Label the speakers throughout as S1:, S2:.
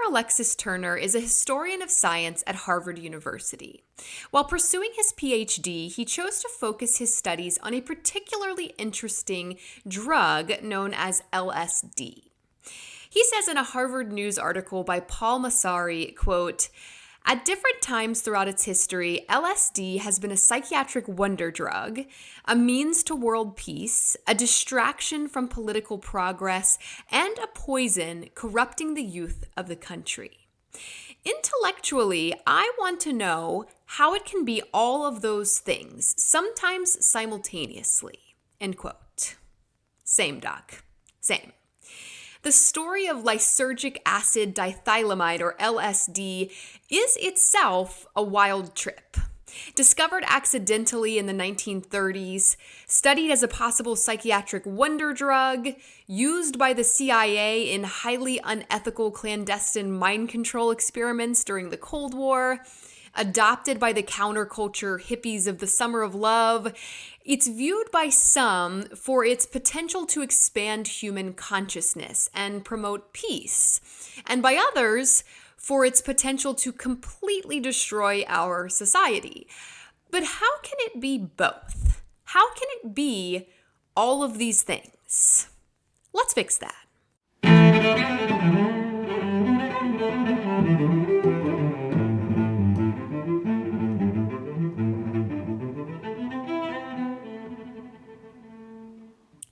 S1: Alexis Turner is a historian of science at Harvard University. While pursuing his PhD, he chose to focus his studies on a particularly interesting drug known as LSD. He says in a Harvard News article by Paul Massari, quote, "At different times throughout its history, LSD has been a psychiatric wonder drug, a means to world peace, a distraction from political progress, and a poison corrupting the youth of the country. Intellectually, I want to know how it can be all of those things, sometimes simultaneously." End quote. Same, Doc. Same. The story of lysergic acid diethylamide, or LSD, is itself a wild trip. Discovered accidentally in the 1930s, studied as a possible psychiatric wonder drug, used by the CIA in highly unethical clandestine mind control experiments during the Cold War, adopted by the counterculture hippies of the Summer of Love, it's viewed by some for its potential to expand human consciousness and promote peace, and by others for its potential to completely destroy our society. But how can it be both? How can it be all of these things? Let's fix that.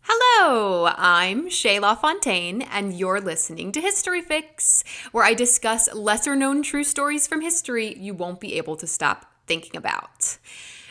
S1: Hello, I'm LaFountaine, and you're listening to History Fix, where I discuss lesser-known true stories from history you won't be able to stop thinking about.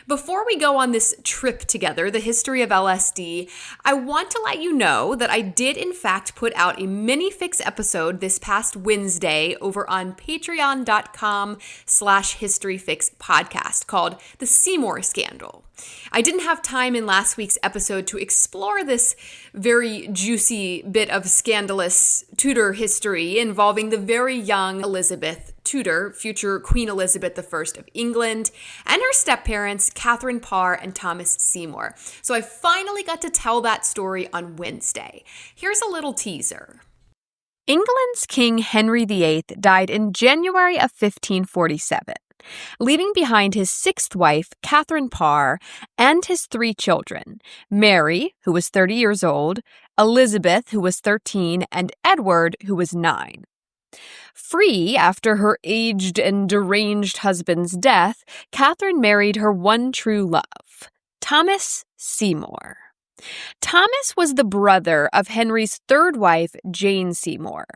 S1: Before we go on this trip together, the history of LSD, I want to let you know that I did in fact put out a mini fix episode this past Wednesday over on patreon.com/historyfixpodcast called The Seymour Scandal. I didn't have time in last week's episode to explore this very juicy bit of scandalous Tudor history involving the very young Elizabeth Tudor, future Queen Elizabeth I of England, and her step-parents, Catherine Parr and Thomas Seymour. So I finally got to tell that story on Wednesday. Here's a little teaser. England's King Henry VIII died in January of 1547. Leaving behind his sixth wife, Catherine Parr, and his three children, Mary, who was 30 years old, Elizabeth, who was 13, and Edward, who was 9. Free after her aged and deranged husband's death, Catherine married her one true love, Thomas Seymour. Thomas was the brother of Henry's third wife, Jane Seymour.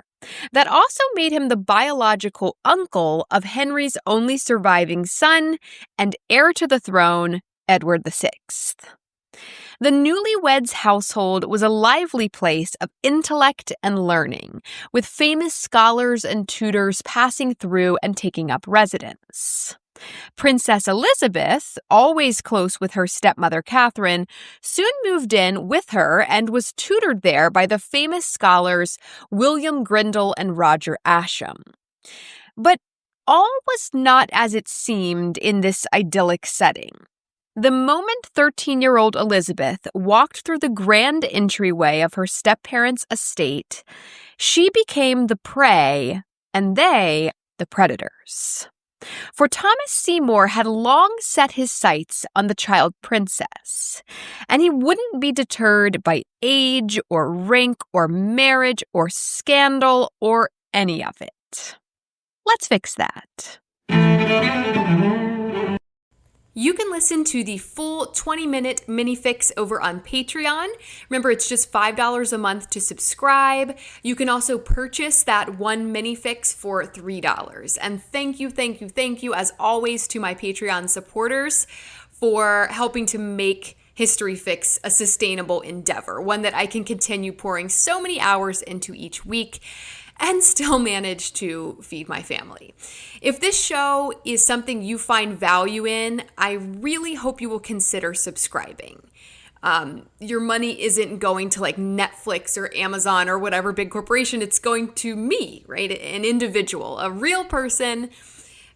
S1: That also made him the biological uncle of Henry's only surviving son and heir to the throne, Edward VI. The newlyweds' household was a lively place of intellect and learning, with famous scholars and tutors passing through and taking up residence. Princess Elizabeth, always close with her stepmother Catherine, soon moved in with her and was tutored there by the famous scholars William Grindal and Roger Ascham. But all was not as it seemed in this idyllic setting. The moment 13-year-old Elizabeth walked through the grand entryway of her step-parents' estate, she became the prey, and they the predators. For Thomas Seymour had long set his sights on the child princess, and he wouldn't be deterred by age or rank or marriage or scandal or any of it. Let's fix that. You can listen to the full 20-minute mini fix over on Patreon. Remember, it's just $5 a month to subscribe. You can also purchase that one mini fix for $3. And thank you, as always, to my Patreon supporters for helping to make History Fix a sustainable endeavor, one that I can continue pouring so many hours into each week and still manage to feed my family. If this show is something you find value in, I really hope you will consider subscribing. Your money isn't going to like Netflix or Amazon or whatever big corporation. It's going to me, right? An individual, a real person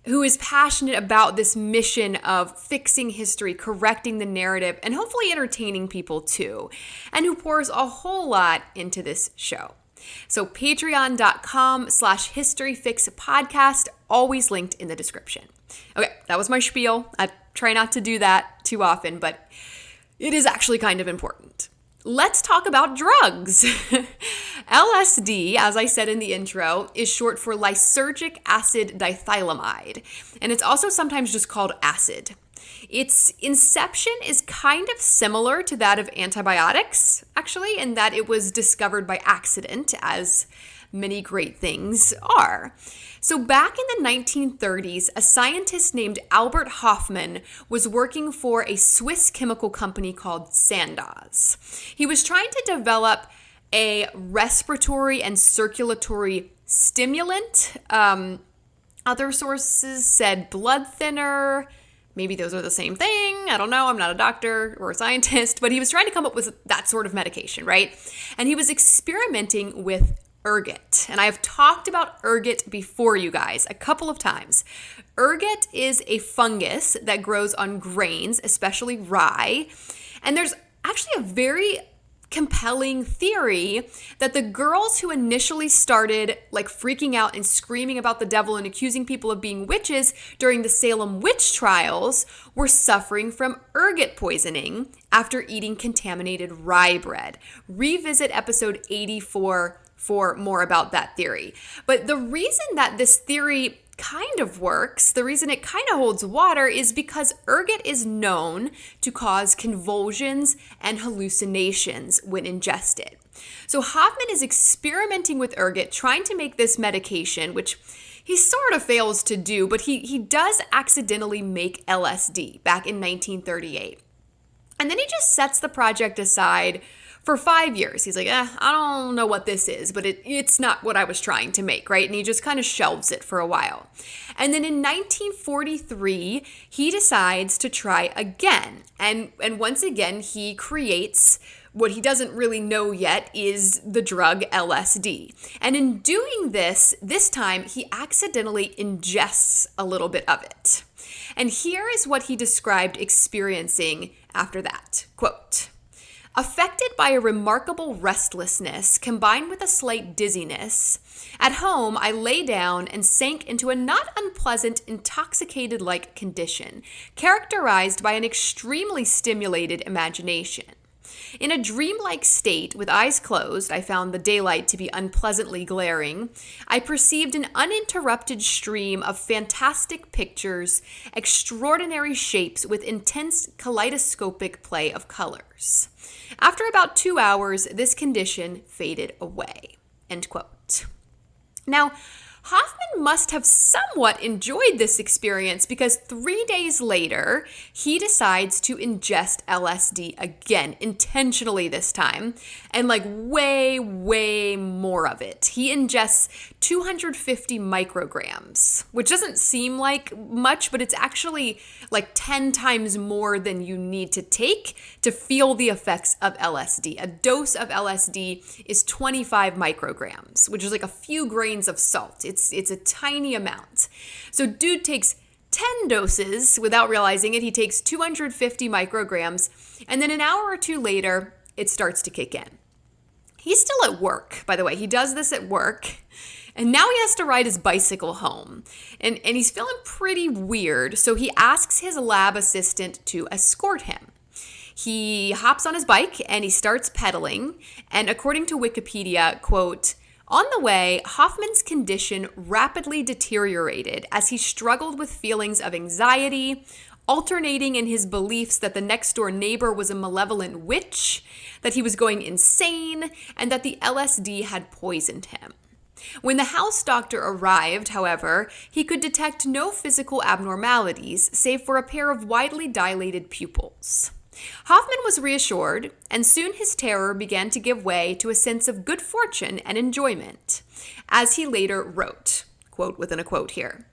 S1: who is passionate about this mission of fixing history, correcting the narrative, and hopefully entertaining people too, and who pours a whole lot into this show. So patreon.com/historyfixpodcast, always linked in the description. Okay, that was my spiel. I try not to do that too often, but it is actually kind of important. Let's talk about drugs. LSD, as I said in the intro, is short for lysergic acid diethylamide, and it's also sometimes just called acid. Its inception is kind of similar to that of antibiotics, actually, in that it was discovered by accident, as many great things are. So back in the 1930s, a scientist named Albert Hofmann was working for a Swiss chemical company called Sandoz. He was trying to develop a respiratory and circulatory stimulant. Other sources said blood thinner. Maybe those are the same thing. I don't know. I'm not a doctor or a scientist, but he was trying to come up with that sort of medication, right? And he was experimenting with ergot. And I have talked about ergot before, you guys, a couple of times. Ergot is a fungus that grows on grains, especially rye. And there's actually a very compelling theory that the girls who initially started freaking out and screaming about the devil and accusing people of being witches during the Salem witch trials were suffering from ergot poisoning after eating contaminated rye bread. Revisit episode 84 for more about that theory. But the reason that this theory kind of works, the reason it kind of holds water, is because ergot is known to cause convulsions and hallucinations when ingested. So Hoffman is experimenting with ergot, trying to make this medication, which he sort of fails to do, but he does accidentally make LSD back in 1938. And then he just sets the project aside for 5 years. He's like, I don't know what this is, but it's not what I was trying to make, right? And he just kind of shelves it for a while. And then in 1943, he decides to try again. And once again, he creates what he doesn't really know yet is the drug LSD. And in doing this time, he accidentally ingests a little bit of it. And here is what he described experiencing after that. Quote, "Affected by a remarkable restlessness combined with a slight dizziness, at home I lay down and sank into a not unpleasant intoxicated-like condition, characterized by an extremely stimulated imagination. In a dreamlike state, with eyes closed, I found the daylight to be unpleasantly glaring. I perceived an uninterrupted stream of fantastic pictures, extraordinary shapes with intense kaleidoscopic play of colors. After about 2 hours, this condition faded away." End quote. Now, Hoffman must have somewhat enjoyed this experience because 3 days later, he decides to ingest LSD again, intentionally this time, and way, way more of it. He ingests 250 micrograms, which doesn't seem like much, but it's actually 10 times more than you need to take to feel the effects of LSD. A dose of LSD is 25 micrograms, which is a few grains of salt. It's a tiny amount. So dude takes 10 doses without realizing it. He takes 250 micrograms, and then an hour or two later, it starts to kick in. He's still at work, by the way. He does this at work, and now he has to ride his bicycle home. And he's feeling pretty weird, so he asks his lab assistant to escort him. He hops on his bike, and he starts pedaling, and according to Wikipedia, quote, "On the way, Hoffman's condition rapidly deteriorated as he struggled with feelings of anxiety, alternating in his beliefs that the next-door neighbor was a malevolent witch, that he was going insane, and that the LSD had poisoned him. When the house doctor arrived, however, he could detect no physical abnormalities save for a pair of widely dilated pupils. Hoffman was reassured, and soon his terror began to give way to a sense of good fortune and enjoyment. As he later wrote, quote within a quote here,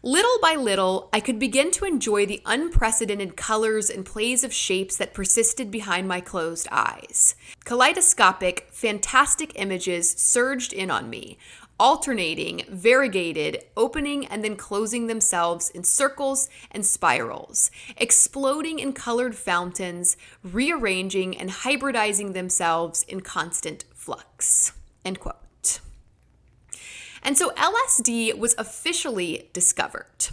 S1: "Little by little, I could begin to enjoy the unprecedented colors and plays of shapes that persisted behind my closed eyes. Kaleidoscopic, fantastic images surged in on me, alternating, variegated, opening and then closing themselves in circles and spirals, exploding in colored fountains, rearranging and hybridizing themselves in constant flux." End quote. And so LSD was officially discovered.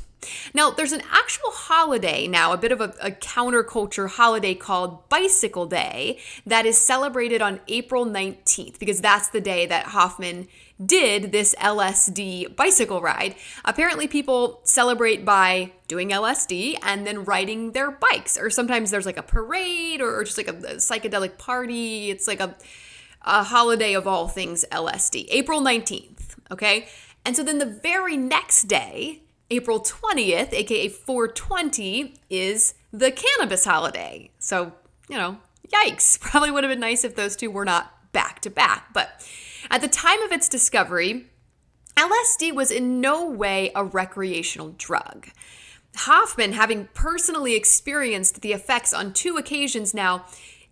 S1: Now, there's an actual holiday now, a bit of a counterculture holiday called Bicycle Day that is celebrated on April 19th, because that's the day that Hoffman did this LSD bicycle ride. Apparently, people celebrate by doing LSD and then riding their bikes, or sometimes there's like a parade or just like a psychedelic party. It's like a holiday of all things LSD. April 19th, okay? And so then the very next day, April 20th, aka 420, is the cannabis holiday. So, yikes. Probably would have been nice if those two were not back to back. But at the time of its discovery, LSD was in no way a recreational drug. Hoffman, having personally experienced the effects on 2 occasions now,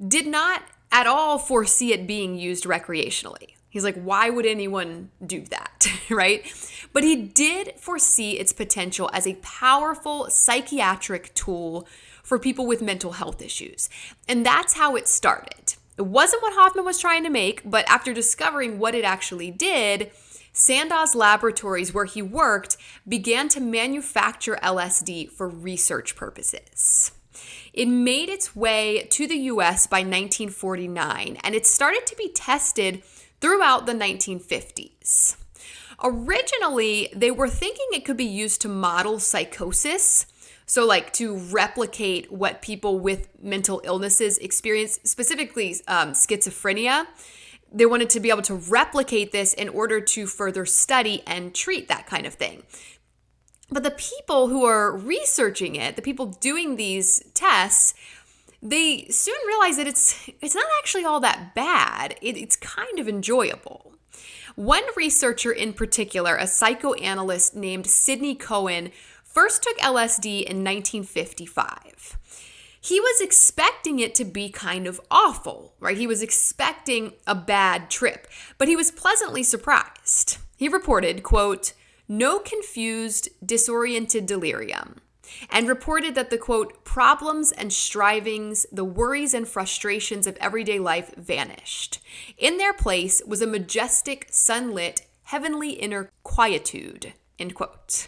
S1: did not at all foresee it being used recreationally. He's like, why would anyone do that, right? But he did foresee its potential as a powerful psychiatric tool for people with mental health issues. And that's how it started. It wasn't what Hoffman was trying to make, but after discovering what it actually did, Sandoz Laboratories, where he worked, began to manufacture LSD for research purposes. It made its way to the US by 1949, and it started to be tested throughout the 1950s. Originally, they were thinking it could be used to model psychosis, so like to replicate what people with mental illnesses experience, specifically schizophrenia. They wanted to be able to replicate this in order to further study and treat that kind of thing. But the people who are researching it, the people doing these tests, they soon realize that it's not actually all that bad. It's kind of enjoyable. One researcher in particular, a psychoanalyst named Sidney Cohen, first took LSD in 1955. He was expecting it to be kind of awful, right? He was expecting a bad trip, but he was pleasantly surprised. He reported, quote, "No confused, disoriented delirium," and reported that the, quote, "problems and strivings, the worries and frustrations of everyday life vanished. In their place was a majestic, sunlit, heavenly inner quietude," end quote.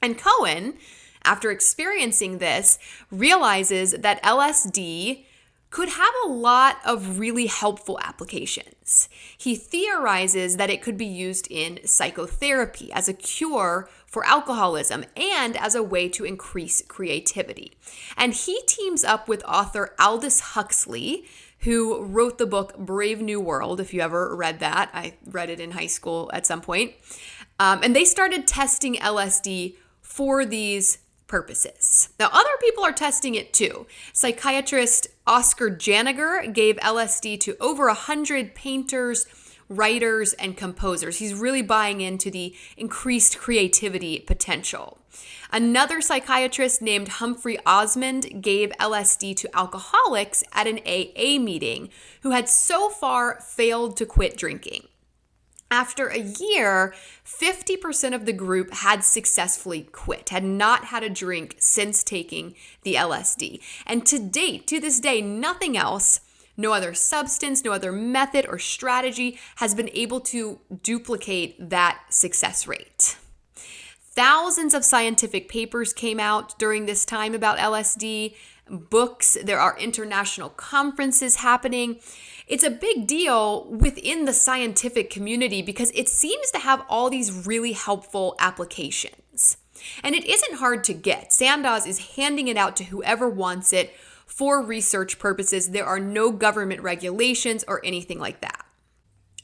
S1: And Cohen, after experiencing this, realizes that LSD could have a lot of really helpful applications. He theorizes that it could be used in psychotherapy as a cure for alcoholism and as a way to increase creativity. And he teams up with author Aldous Huxley, who wrote the book Brave New World, if you ever read that. I read it in high school at some point. And they started testing LSD for these purposes. Now, other people are testing it too. Psychiatrist Oscar Janiger gave LSD to over 100 painters, writers, and composers. He's really buying into the increased creativity potential. Another psychiatrist named Humphrey Osmond gave LSD to alcoholics at an AA meeting who had so far failed to quit drinking. After a year, 50% of the group had successfully quit, had not had a drink since taking the LSD. And to this day, nothing else, no other substance, no other method or strategy has been able to duplicate that success rate. Thousands of scientific papers came out during this time about LSD, books, there are international conferences happening. It's a big deal within the scientific community because it seems to have all these really helpful applications. And it isn't hard to get. Sandoz is handing it out to whoever wants it for research purposes. There are no government regulations or anything like that.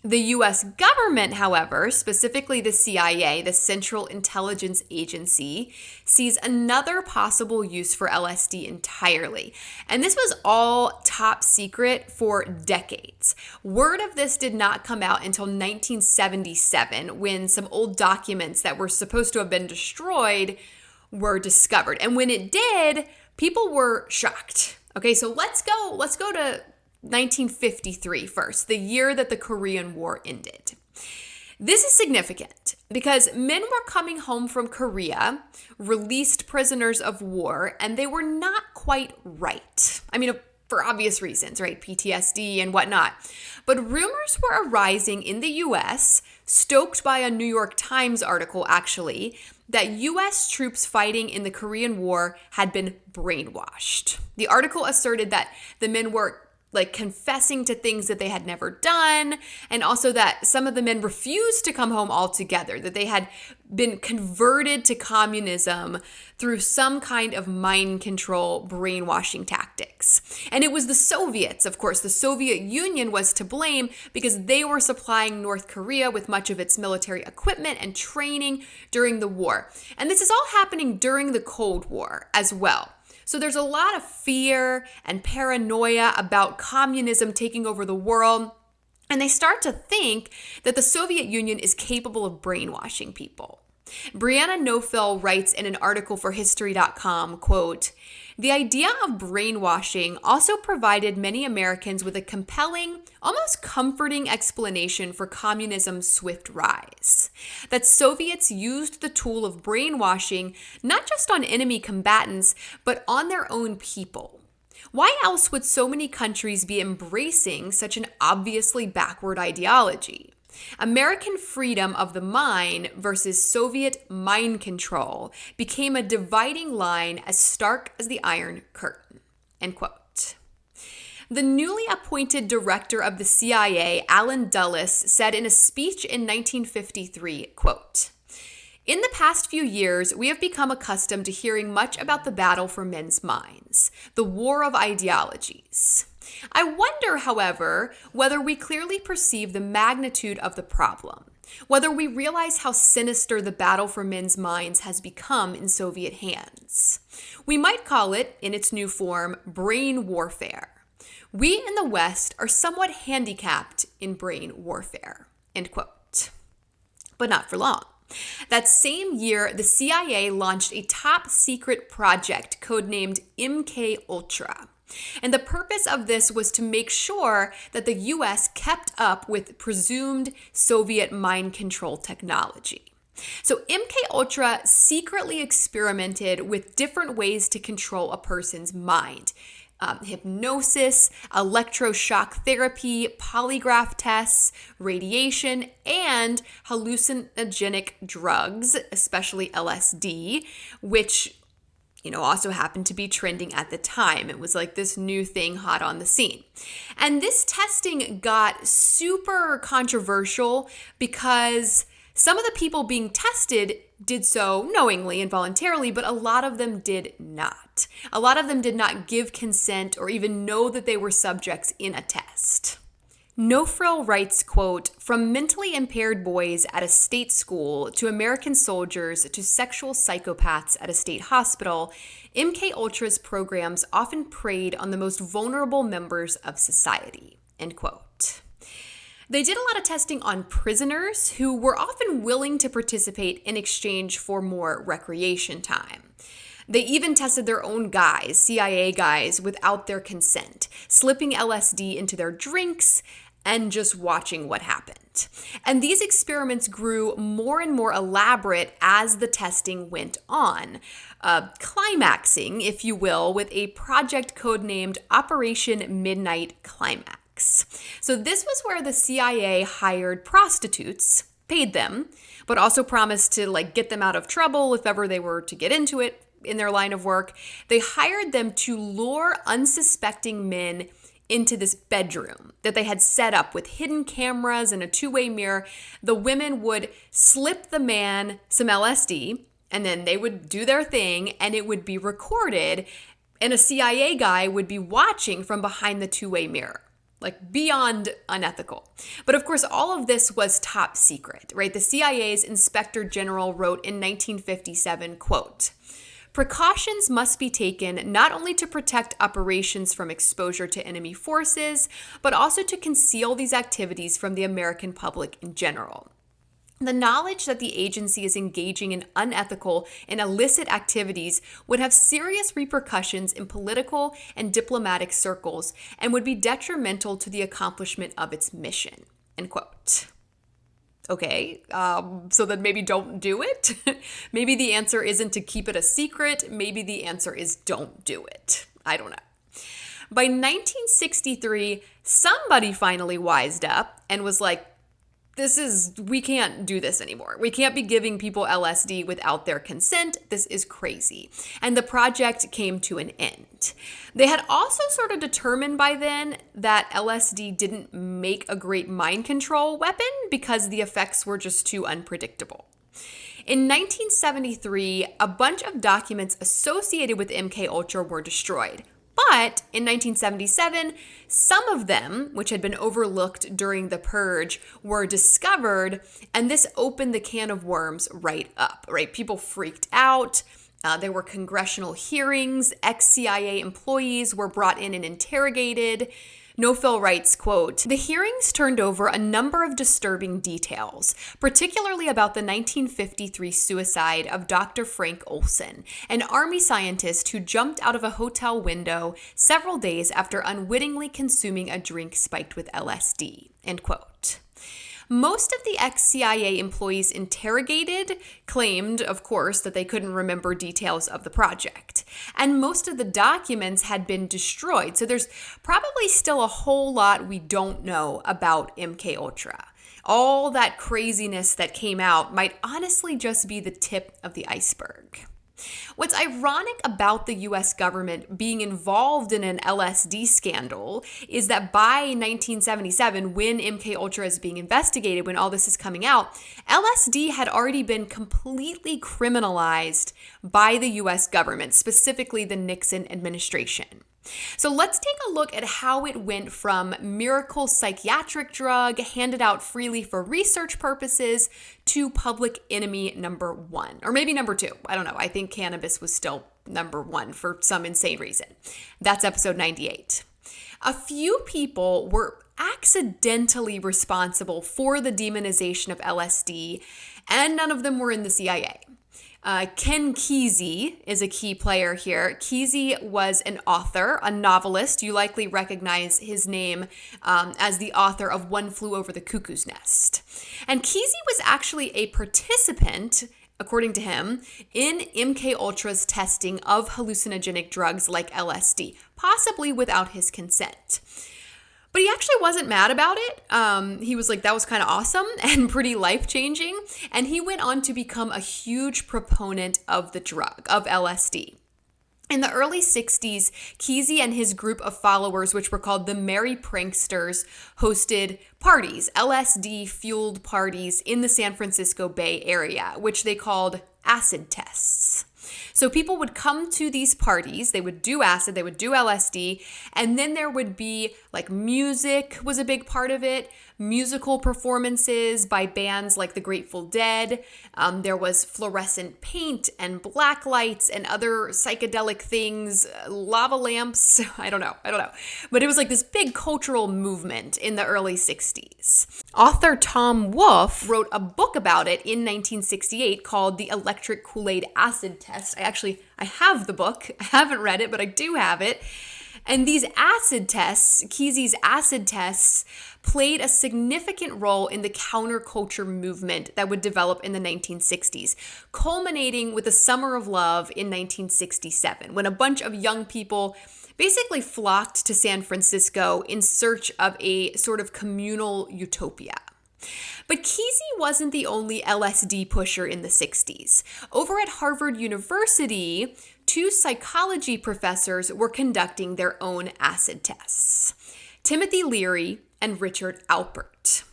S1: The US government, however, specifically the CIA, the Central Intelligence Agency, sees another possible use for LSD entirely. And this was all top secret for decades. Word of this did not come out until 1977 when some old documents that were supposed to have been destroyed were discovered. And when it did, people were shocked. Okay, so let's go to 1953 first, the year that the Korean War ended. This is significant because men were coming home from Korea, released prisoners of war, and they were not quite right. I mean, for obvious reasons, right? PTSD and whatnot. But rumors were arising in the US, stoked by a New York Times article actually, that US troops fighting in the Korean War had been brainwashed. The article asserted that the men were confessing to things that they had never done, and also that some of the men refused to come home altogether, that they had been converted to communism through some kind of mind control brainwashing tactics. And it was the Soviets, of course. The Soviet Union was to blame because they were supplying North Korea with much of its military equipment and training during the war. And this is all happening during the Cold War as well. So there's a lot of fear and paranoia about communism taking over the world. And they start to think that the Soviet Union is capable of brainwashing people. Brianna Nofel writes in an article for History.com, quote, "The idea of brainwashing also provided many Americans with a compelling, almost comforting explanation for communism's swift rise. That Soviets used the tool of brainwashing not just on enemy combatants, but on their own people. Why else would so many countries be embracing such an obviously backward ideology? American freedom of the mind versus Soviet mind control became a dividing line as stark as the Iron Curtain." End quote. The newly appointed director of the CIA, Allen Dulles, said in a speech in 1953, quote, "In the past few years, we have become accustomed to hearing much about the battle for men's minds, the war of ideologies. I wonder, however, whether we clearly perceive the magnitude of the problem, whether we realize how sinister the battle for men's minds has become in Soviet hands. We might call it, in its new form, brain warfare. We in the West are somewhat handicapped in brain warfare." End quote. But not for long. That same year, the CIA launched a top secret project codenamed MKUltra. And the purpose of this was to make sure that the US kept up with presumed Soviet mind control technology. So MKUltra secretly experimented with different ways to control a person's mind. Hypnosis, electroshock therapy, polygraph tests, radiation, and hallucinogenic drugs, especially LSD, which also happened to be trending at the time. It was like this new thing hot on the scene. And this testing got super controversial because some of the people being tested did so knowingly and voluntarily, but a lot of them did not. A lot of them did not give consent or even know that they were subjects in a test. Nofel writes, quote, "From mentally impaired boys at a state school to American soldiers to sexual psychopaths at a state hospital, MKUltra's programs often preyed on the most vulnerable members of society." End quote. They did a lot of testing on prisoners who were often willing to participate in exchange for more recreation time. They even tested their own guys, CIA guys, without their consent, slipping LSD into their drinks and just watching what happened. And these experiments grew more and more elaborate as the testing went on, climaxing, if you will, with a project codenamed Operation Midnight Climax. So this was where the CIA hired prostitutes, paid them, but also promised to get them out of trouble if ever they were to get into it in their line of work. They hired them to lure unsuspecting men into this bedroom that they had set up with hidden cameras and a two-way mirror. The women would slip the man some LSD, and then they would do their thing, and it would be recorded, and a CIA guy would be watching from behind the two-way mirror. Beyond unethical. But of course, all of this was top secret, right? The CIA's Inspector General wrote in 1957, quote, "Precautions must be taken not only to protect operations from exposure to enemy forces, but also to conceal these activities from the American public in general. The knowledge that the agency is engaging in unethical and illicit activities would have serious repercussions in political and diplomatic circles and would be detrimental to the accomplishment of its mission." End quote. Okay, so then maybe don't do it. Maybe the answer isn't to keep it a secret. Maybe the answer is don't do it. I don't know. By 1963, somebody finally wised up and was like, we can't do this anymore. We can't be giving people LSD without their consent. This is crazy. And the project came to an end. They had also sort of determined by then that LSD didn't make a great mind control weapon because the effects were just too unpredictable. In 1973, a bunch of documents associated with MKUltra were destroyed. But in 1977, some of them, which had been overlooked during the purge, were discovered, and this opened the can of worms right up, right? People freaked out. There were congressional hearings. Ex-CIA employees were brought in and interrogated. Nofel writes, quote, "The hearings turned over a number of disturbing details, particularly about the 1953 suicide of Dr. Frank Olson, an Army scientist who jumped out of a hotel window several days after unwittingly consuming a drink spiked with LSD," end quote. Most of the ex-CIA employees interrogated claimed, of course, that they couldn't remember details of the project. And most of the documents had been destroyed. So there's probably still a whole lot we don't know about MKUltra. All that craziness that came out might honestly just be the tip of the iceberg. What's ironic about the US government being involved in an LSD scandal is that by 1977, when MKUltra is being investigated, when all this is coming out, LSD had already been completely criminalized by the US government, specifically the Nixon administration. So let's take a look at how it went from miracle psychiatric drug handed out freely for research purposes to public enemy number one, or maybe number two. I don't know. I think cannabis was still number one for some insane reason. That's episode 98. A few people were accidentally responsible for the demonization of LSD, and none of them were in the CIA. Ken Kesey is a key player here. Kesey was an author, a novelist. You likely recognize his name as the author of One Flew Over the Cuckoo's Nest. And Kesey was actually a participant, according to him, in MKUltra's testing of hallucinogenic drugs like LSD, possibly without his consent. But he actually wasn't mad about it. He was like, that was kind of awesome and pretty life-changing. And he went on to become a huge proponent of the drug, of LSD. In the early 60s, Kesey and his group of followers, which were called the Merry Pranksters, hosted parties, LSD-fueled parties in the San Francisco Bay Area, which they called acid tests. So people would come to these parties, they would do acid, they would do LSD, and then there would be like music was a big part of it, musical performances by bands like the Grateful Dead. There was fluorescent paint and black lights and other psychedelic things, lava lamps, I don't know. But it was like this big cultural movement in the early 60s. Author Tom Wolfe wrote a book about it in 1968 called The Electric Kool-Aid Acid Test. I have the book. I haven't read it, but I do have it. And these acid tests, Kesey's acid tests, played a significant role in the counterculture movement that would develop in the 1960s, culminating with the Summer of Love in 1967, when a bunch of young people basically flocked to San Francisco in search of a sort of communal utopia. But Kesey wasn't the only LSD pusher in the 60s. Over at Harvard University, 2 psychology professors were conducting their own acid tests. Timothy Leary and Richard Alpert.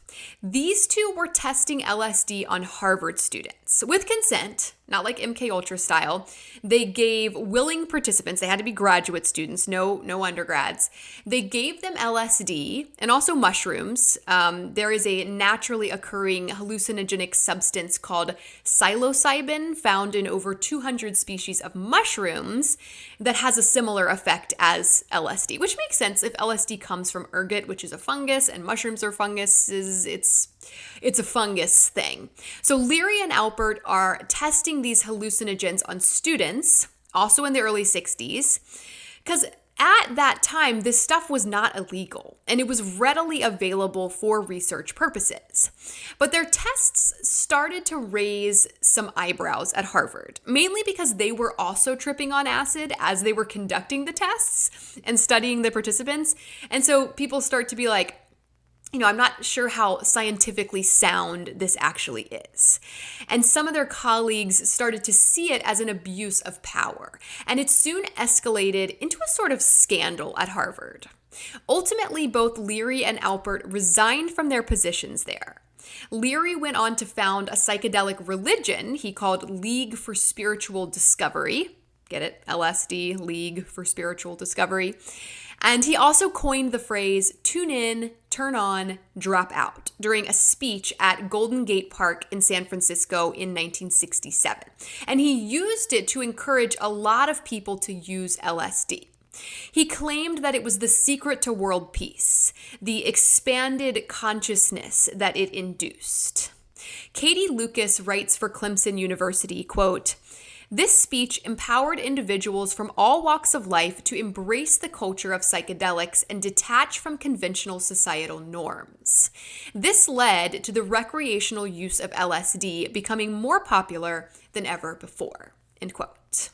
S1: These 2 were testing LSD on Harvard students with consent, not like MKUltra style. They gave willing participants, they had to be graduate students, no undergrads. They gave them LSD and also mushrooms. There is a naturally occurring hallucinogenic substance called psilocybin found in over 200 species of mushrooms that has a similar effect as LSD, which makes sense if LSD comes from ergot, which is a fungus, and mushrooms are funguses. It's a fungus thing. So Leary and Alpert are testing these hallucinogens on students, also in the early 60s, because At that time, this stuff was not illegal, and it was readily available for research purposes. But their tests started to raise some eyebrows at Harvard, mainly because they were also tripping on acid as they were conducting the tests and studying the participants. And so people start to be like, I'm not sure how scientifically sound this actually is. And some of their colleagues started to see it as an abuse of power. And it soon escalated into a sort of scandal at Harvard. Ultimately, both Leary and Alpert resigned from their positions there. Leary went on to found a psychedelic religion he called League for Spiritual Discovery. Get it? LSD, League for Spiritual Discovery. And he also coined the phrase tune in, turn on, drop out during a speech at Golden Gate Park in San Francisco in 1967. And he used it to encourage a lot of people to use LSD. He claimed that it was the secret to world peace, the expanded consciousness that it induced. Katie Lucas writes for Clemson University, quote, "This speech empowered individuals from all walks of life to embrace the culture of psychedelics and detach from conventional societal norms. This led to the recreational use of LSD becoming more popular than ever before." End quote.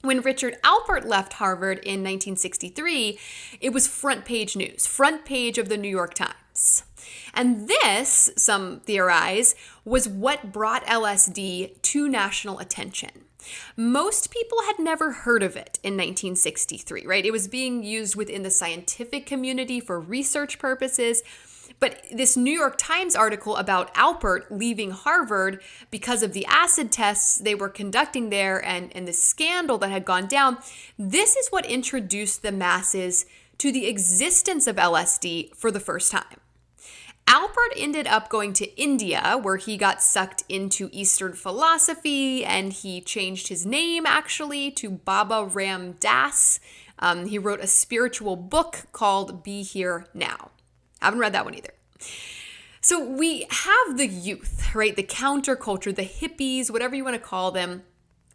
S1: When Richard Alpert left Harvard in 1963, it was front page news, front page of the New York Times. And this, some theorize, was what brought LSD to national attention. Most people had never heard of it in 1963, right? It was being used within the scientific community for research purposes. But this New York Times article about Alpert leaving Harvard because of the acid tests they were conducting there and the scandal that had gone down, this is what introduced the masses to the existence of LSD for the first time. Alpert ended up going to India, where he got sucked into Eastern philosophy, and he changed his name, actually, to Baba Ram Das. He wrote a spiritual book called Be Here Now. I haven't read that one either. So we have the youth, right? The counterculture, the hippies, whatever you want to call them.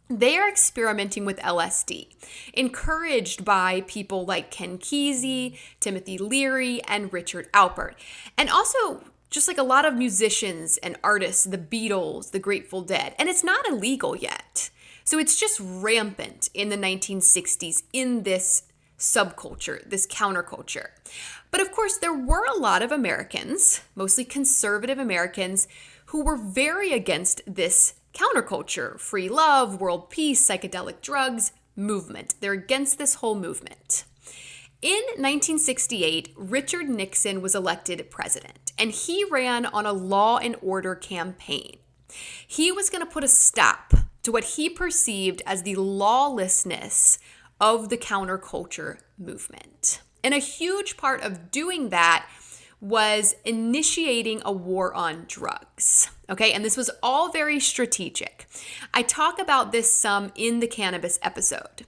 S1: They are experimenting with LSD, encouraged by people like Ken Kesey, Timothy Leary, and Richard Alpert. And also just like a lot of musicians and artists, the Beatles, the Grateful Dead. And it's not illegal yet. So it's just rampant in the 1960s in this subculture, this counterculture. But of course, there were a lot of Americans, mostly conservative Americans, who were very against this counterculture, free love, world peace, psychedelic drugs movement. They're against this whole movement. In 1968, Richard Nixon was elected president, and he ran on a law and order campaign. He was going to put a stop to what he perceived as the lawlessness of the counterculture movement. And a huge part of doing that was initiating a war on drugs. Okay, and this was all very strategic. I talk about this some in the cannabis episode.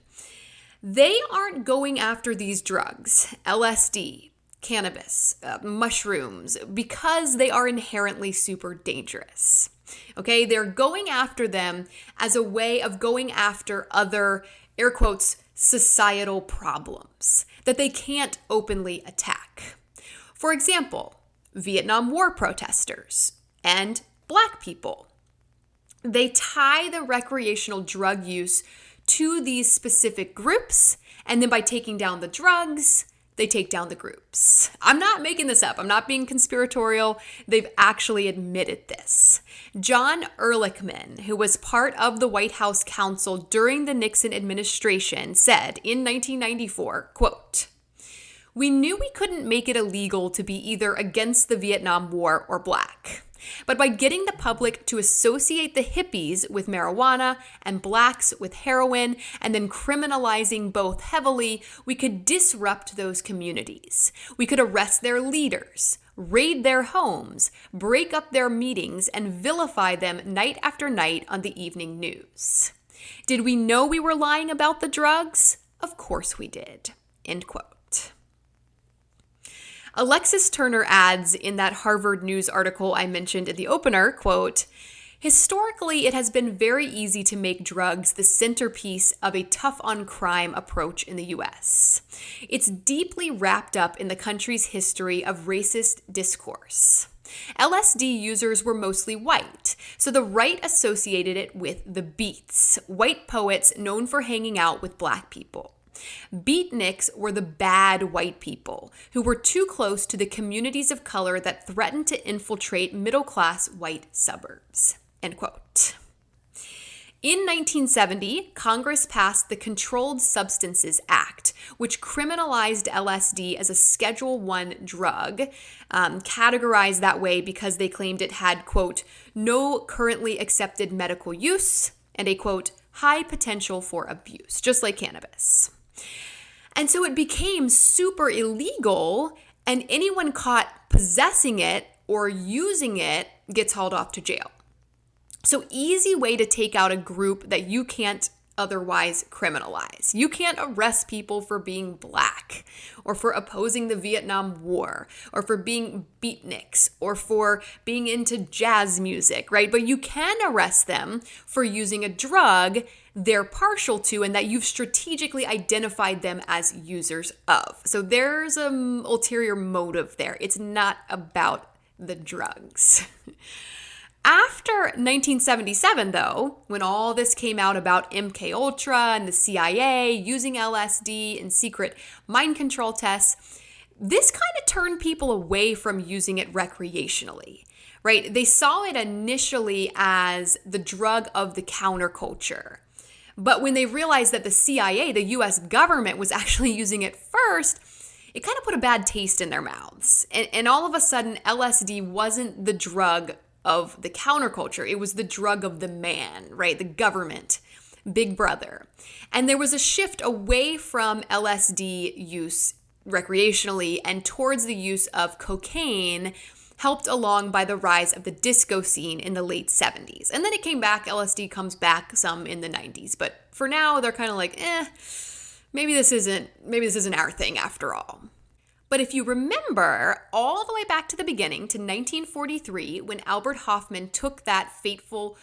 S1: They aren't going after these drugs, LSD, cannabis, mushrooms, because they are inherently super dangerous. Okay, they're going after them as a way of going after other, air quotes, societal problems that they can't openly attack. For example, Vietnam War protesters and Black people. They tie the recreational drug use to these specific groups, and then by taking down the drugs, they take down the groups. I'm not making this up. I'm not being conspiratorial. They've actually admitted this. John Ehrlichman, who was part of the White House counsel during the Nixon administration, said in 1994, quote, "We knew we couldn't make it illegal to be either against the Vietnam War or Black. But by getting the public to associate the hippies with marijuana and Blacks with heroin, and then criminalizing both heavily, we could disrupt those communities. We could arrest their leaders, raid their homes, break up their meetings, and vilify them night after night on the evening news. Did we know we were lying about the drugs? Of course we did." End quote. Alexis Turner adds in that Harvard News article I mentioned in the opener, quote, Historically, it has been very easy to make drugs the centerpiece of a tough-on-crime approach in the US. It's deeply wrapped up in the country's history of racist discourse. LSD users were mostly white, so the right associated it with the Beats, white poets known for hanging out with black people. Beatniks were the bad white people who were too close to the communities of color that threatened to infiltrate middle-class white suburbs. End quote. In 1970, Congress passed the Controlled Substances Act, which criminalized LSD as a Schedule I drug, categorized that way because they claimed it had, quote, no currently accepted medical use and a, quote, high potential for abuse, just like cannabis. And so it became super illegal, and anyone caught possessing it or using it gets hauled off to jail. So easy way to take out a group that you can't otherwise criminalize. You can't arrest people for being black or for opposing the Vietnam War or for being beatniks or for being into jazz music, right? But you can arrest them for using a drug they're partial to and that you've strategically identified them as users of. So there's an ulterior motive there. It's not about the drugs. After 1977, though, when all this came out about MKUltra and the CIA using LSD in secret mind control tests, this kind of turned people away from using it recreationally, right? They saw it initially as the drug of the counterculture. But when they realized that the CIA, the US government, was actually using it first, it kind of put a bad taste in their mouths. And all of a sudden, LSD wasn't the drug of the counterculture. It was the drug of the man, right? The government, Big Brother. And there was a shift away from LSD use recreationally and towards the use of cocaine, helped along by the rise of the disco scene in the late 70s. And then it came back, LSD comes back some in the 90s. But for now, they're kind of like, maybe this isn't our thing after all. But if you remember all the way back to the beginning to 1943, when Albert Hofmann took that fateful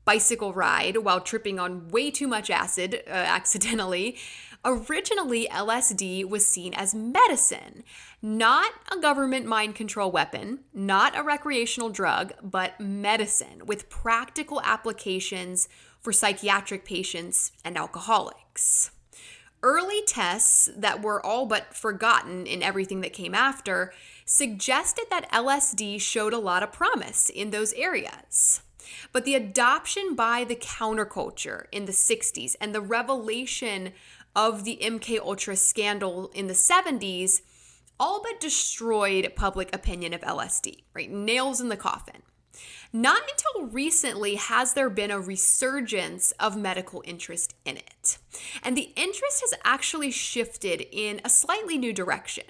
S1: bicycle ride while tripping on way too much acid accidentally, originally LSD was seen as medicine, not a government mind control weapon, not a recreational drug, but medicine with practical applications for psychiatric patients and alcoholics. Early tests that were all but forgotten in everything that came after suggested that LSD showed a lot of promise in those areas. But the adoption by the counterculture in the 60s and the revelation of the MKUltra scandal in the 70s all but destroyed public opinion of LSD, right? Nails in the coffin. Not until recently has there been a resurgence of medical interest in it. And the interest has actually shifted in a slightly new direction.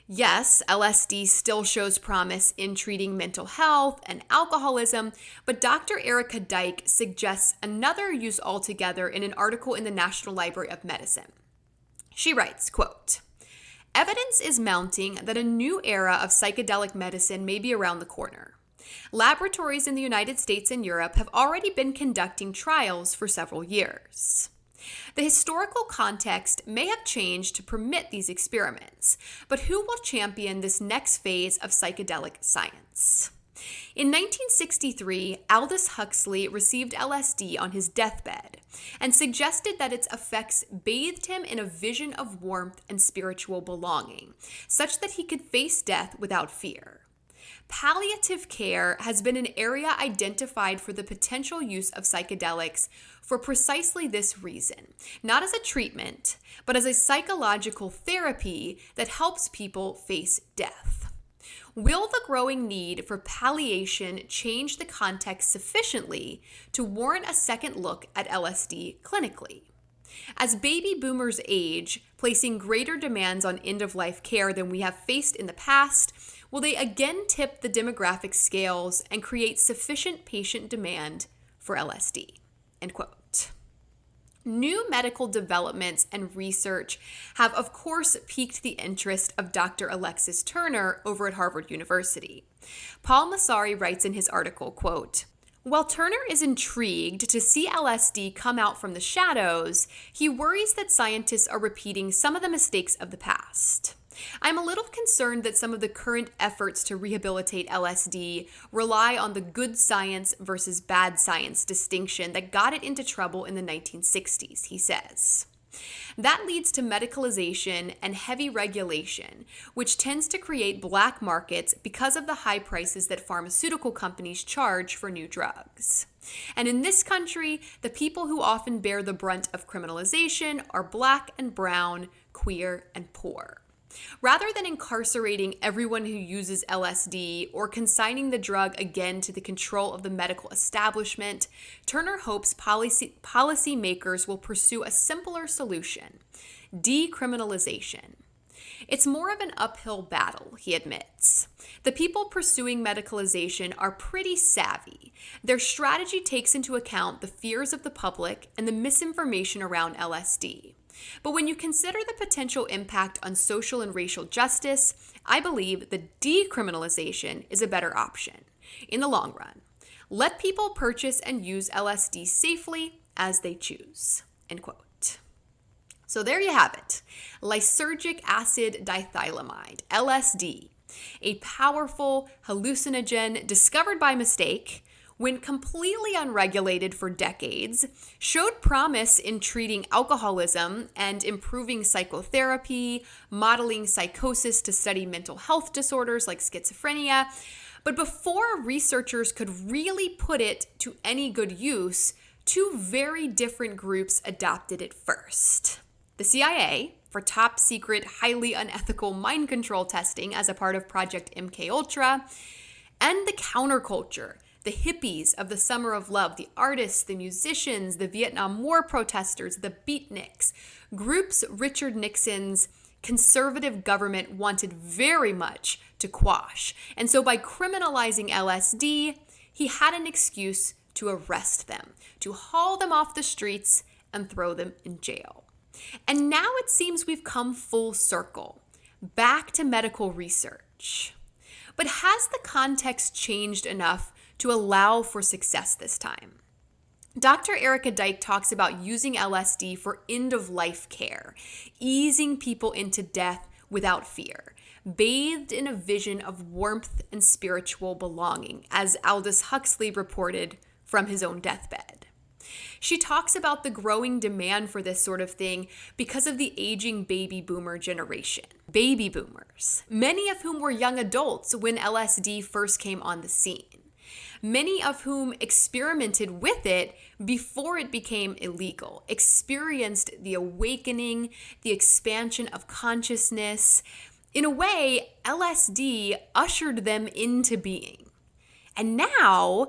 S1: Yes, LSD still shows promise in treating mental health and alcoholism, but Dr. Erica Dyke suggests another use altogether in an article in the National Library of Medicine. She writes, quote, "Evidence is mounting that a new era of psychedelic medicine may be around the corner. Laboratories in the United States and Europe have already been conducting trials for several years. The historical context may have changed to permit these experiments, but who will champion this next phase of psychedelic science?" In 1963, Aldous Huxley received LSD on his deathbed and suggested that its effects bathed him in a vision of warmth and spiritual belonging, such that he could face death without fear. Palliative care has been an area identified for the potential use of psychedelics for precisely this reason, not as a treatment, but as a psychological therapy that helps people face death. Will the growing need for palliation change the context sufficiently to warrant a second look at LSD clinically? As baby boomers age, placing greater demands on end-of-life care than we have faced in the past, will they again tip the demographic scales and create sufficient patient demand for LSD? End quote. New medical developments and research have, of course, piqued the interest of Dr. Alexis Turner over at Harvard University. Paul Massari writes in his article, quote, While Turner is intrigued to see LSD come out from the shadows, he worries that scientists are repeating some of the mistakes of the past. I'm a little concerned that some of the current efforts to rehabilitate LSD rely on the good science versus bad science distinction that got it into trouble in the 1960s, he says. That leads to medicalization and heavy regulation, which tends to create black markets because of the high prices that pharmaceutical companies charge for new drugs. And in this country, the people who often bear the brunt of criminalization are black and brown, queer, and poor. Rather than incarcerating everyone who uses LSD or consigning the drug again to the control of the medical establishment, Turner hopes policymakers will pursue a simpler solution: decriminalization. It's more of an uphill battle, he admits. The people pursuing medicalization are pretty savvy. Their strategy takes into account the fears of the public and the misinformation around LSD. But when you consider the potential impact on social and racial justice, I believe that decriminalization is a better option in the long run. Let people purchase and use LSD safely as they choose, end quote. So there you have it. Lysergic acid diethylamide, LSD, a powerful hallucinogen discovered by mistake, when completely unregulated for decades, showed promise in treating alcoholism and improving psychotherapy, modeling psychosis to study mental health disorders like schizophrenia. But before researchers could really put it to any good use, two very different groups adopted it first. The CIA, for top secret, highly unethical mind control testing as a part of Project MKUltra, and the counterculture, the hippies of the Summer of Love, the artists, the musicians, the Vietnam War protesters, the beatniks, groups Richard Nixon's conservative government wanted very much to quash. And so by criminalizing LSD, he had an excuse to arrest them, to haul them off the streets and throw them in jail. And now it seems we've come full circle, back to medical research. But has the context changed enough to allow for success this time? Dr. Erica Dyke talks about using LSD for end-of-life care, easing people into death without fear, bathed in a vision of warmth and spiritual belonging, as Aldous Huxley reported from his own deathbed. She talks about the growing demand for this sort of thing because of the aging baby boomer generation. Baby boomers, many of whom were young adults when LSD first came on the scene. Many of whom experimented with it before it became illegal, experienced the awakening, the expansion of consciousness. In a way, LSD ushered them into being. And now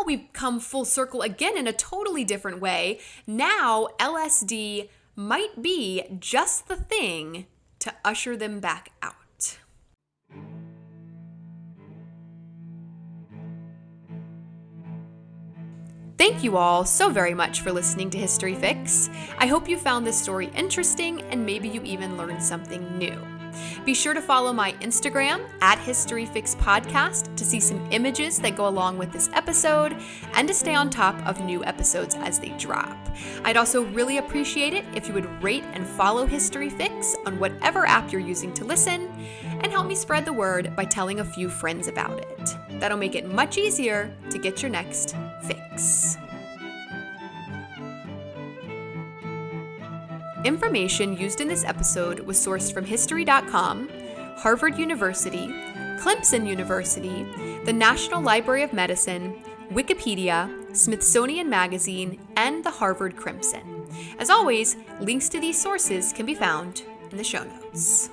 S1: we've come full circle again in a totally different way. Now LSD might be just the thing to usher them back out. Thank you all so very much for listening to History Fix. I hope you found this story interesting and maybe you even learned something new. Be sure to follow my Instagram @HistoryFixPodcast to see some images that go along with this episode and to stay on top of new episodes as they drop. I'd also really appreciate it if you would rate and follow History Fix on whatever app you're using to listen and help me spread the word by telling a few friends about it. That'll make it much easier to get your next fix. Information used in this episode was sourced from History.com, Harvard University, Clemson University, the National Library of Medicine, Wikipedia, Smithsonian Magazine, and the Harvard Crimson. As always, links to these sources can be found in the show notes.